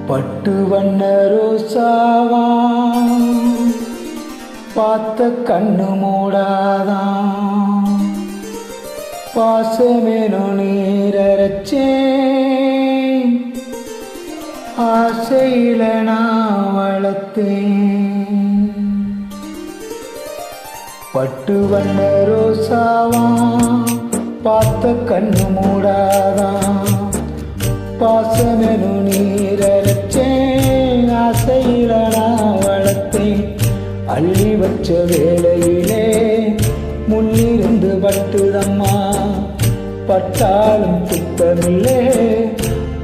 பட்டு வண்ண ரோசாவா பார்த்த கண்ணு மூடாதான் பாசமேனோ நீரச்சே ஆசையில நான் வளர்த்தேன். பட்டு வண்ண ரோசாவா பார்த்த கண்ணு மூடாதான் பாசமெனு நீரச்சேன் ஆசையில நான் வளர்த்தேன். அள்ளி வச்ச வேளையிலே முன்னிருந்து பட்டுதம்மா பட்டாலும் துத்தமில்லே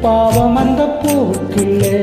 பாவம் அந்த பூவுக்கில்லே.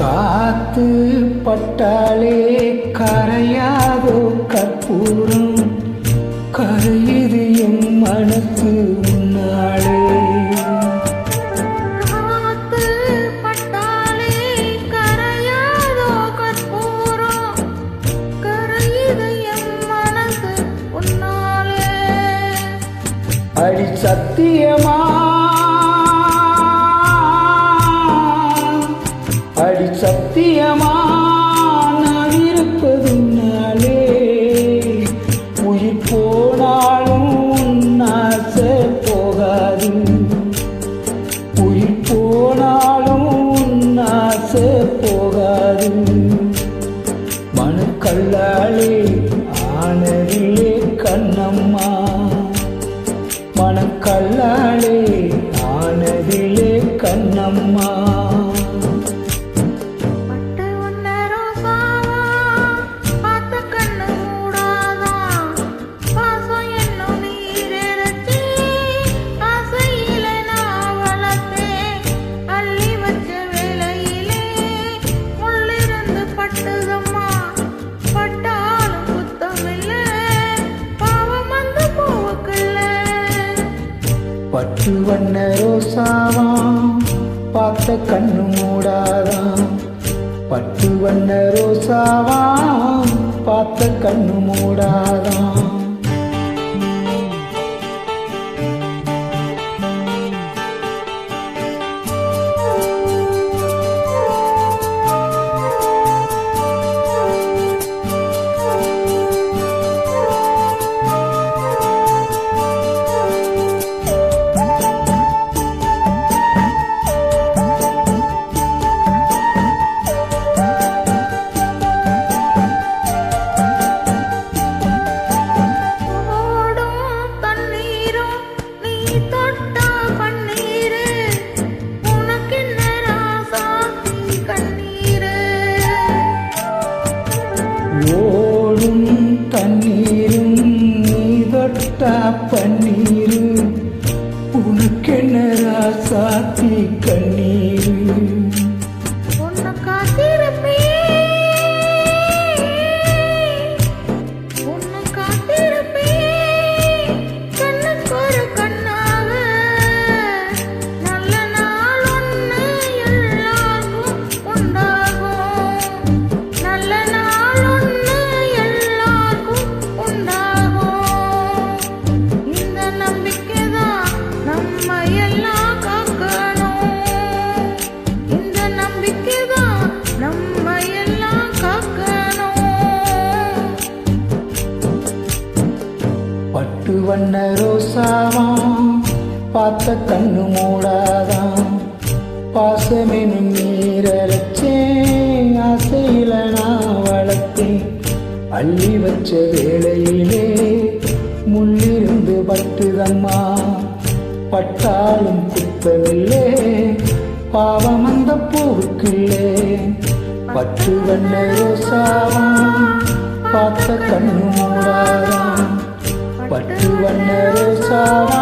காத்து பட்டாலே கரையாதோ கற்பூரம் கரையுது என் மனசு உன்னாளே. காத்து பட்டாலே கரையாதோ கற்பூரம் கரையுது என் மனசு உன்னாளே. அடி சத்தியமா அடி சத்தியமா நான் இருப்பதுனாலே உயிர் போனாலும் ஆசை போகாது. உயிர் போனாலும் ஆசை போகாது. மனக்கல்லாலே ஆனதிலே கண்ணம்மா மனக்கல்லாலே ஆனதிலே கண்ணம்மா. பட்டு வண்ண ரோசாவா பார்த்த கண்ணு மூடாதான் பட்டு வண்ண ரோசாவா பார்த்த கண்ணு மூடாதான். ஓடும் தண்ணீரும் நீ தொட்டா பன்னீரு உனக்கென்ன ராசாத்தி கண்ணீரு. பட்டு வண்ண ரோசாவா பார்த்த கண்ணு மூடாதான் பாசமெனும் நீரச்சே ஆசையில நான் வளர்த்தேன். அள்ளி வச்ச வேளையிலே முள்ளிருந்து பட்டுதம்மா பட்டாலும் குத்தமில்லே பாவம் அந்த பூவுக்கில்லே. பட்டு வண்ண ரோசாவா பார்த்த கண்ணு மூடாதான் பட்டு வண்ண ரோசாவா